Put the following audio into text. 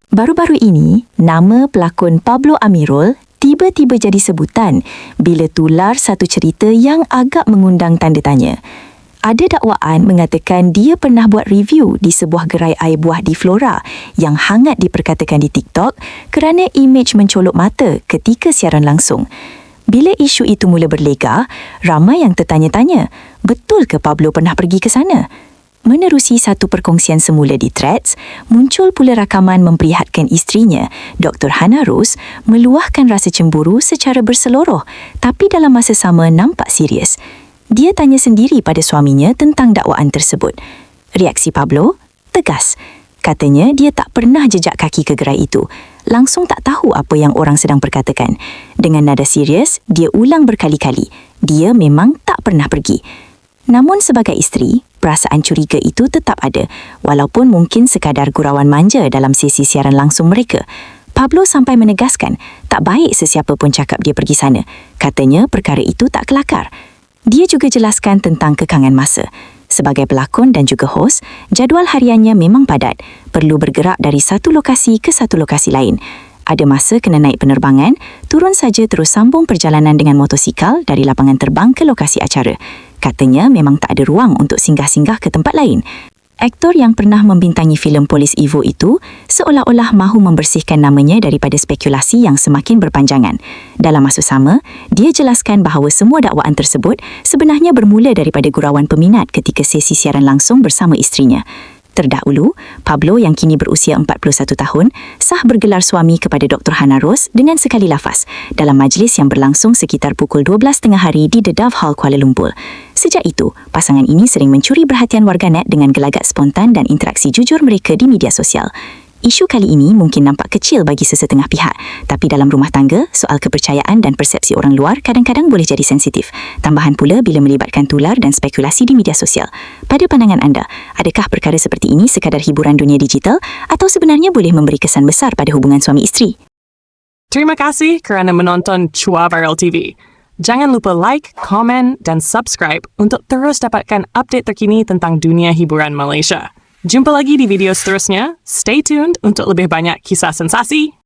Baru-baru ini, nama pelakon Pablo Amirul tiba-tiba jadi sebutan bila tular satu cerita yang agak mengundang tanda tanya. Ada dakwaan mengatakan dia pernah buat review di sebuah gerai air buah di Flora yang hangat diperkatakan di TikTok kerana imej mencolok mata ketika siaran langsung. Bila isu itu mula berlega, ramai yang tertanya-tanya, betul ke Pablo pernah pergi ke sana? Menerusi satu perkongsian semula di Threads, muncul pula rakaman memperlihatkan isterinya, Dr. Hannah Rose, meluahkan rasa cemburu secara berseluruh, tapi dalam masa sama nampak serius. Dia tanya sendiri pada suaminya tentang dakwaan tersebut. Reaksi Pablo? Tegas. Katanya dia tak pernah jejak kaki ke gerai itu. Langsung tak tahu apa yang orang sedang perkatakan. Dengan nada serius, dia ulang berkali-kali. Dia memang tak pernah pergi. Namun sebagai isteri, perasaan curiga itu tetap ada, walaupun mungkin sekadar gurauan manja dalam sesi siaran langsung mereka. Pablo sampai menegaskan, tak baik sesiapa pun cakap dia pergi sana. Katanya perkara itu tak kelakar. Dia juga jelaskan tentang kekangan masa. Sebagai pelakon dan juga hos, jadual hariannya memang padat, perlu bergerak dari satu lokasi ke satu lokasi lain. Ada masa kena naik penerbangan, turun saja terus sambung perjalanan dengan motosikal dari lapangan terbang ke lokasi acara. Katanya memang tak ada ruang untuk singgah-singgah ke tempat lain. Aktor yang pernah membintangi filem Polis Evo itu seolah-olah mahu membersihkan namanya daripada spekulasi yang semakin berpanjangan. Dalam masa sama, dia jelaskan bahawa semua dakwaan tersebut sebenarnya bermula daripada gurauan peminat ketika sesi siaran langsung bersama isterinya. Terdahulu, Pablo yang kini berusia 41 tahun sah bergelar suami kepada Dr. Hannah Rose dengan sekali lafaz dalam majlis yang berlangsung sekitar pukul 12 tengah hari di The Dove Hall, Kuala Lumpur. Sejak itu, pasangan ini sering mencuri perhatian warganet dengan gelagat spontan dan interaksi jujur mereka di media sosial. Isu kali ini mungkin nampak kecil bagi sesetengah pihak, tapi dalam rumah tangga, soal kepercayaan dan persepsi orang luar kadang-kadang boleh jadi sensitif. Tambahan pula bila melibatkan tular dan spekulasi di media sosial. Pada pandangan anda, adakah perkara seperti ini sekadar hiburan dunia digital atau sebenarnya boleh memberi kesan besar pada hubungan suami isteri? Terima kasih kerana menonton Chua Viral TV. Jangan lupa like, komen dan subscribe untuk terus dapatkan update terkini tentang dunia hiburan Malaysia. Jumpa lagi di video seterusnya. Stay tuned untuk lebih banyak kisah sensasi.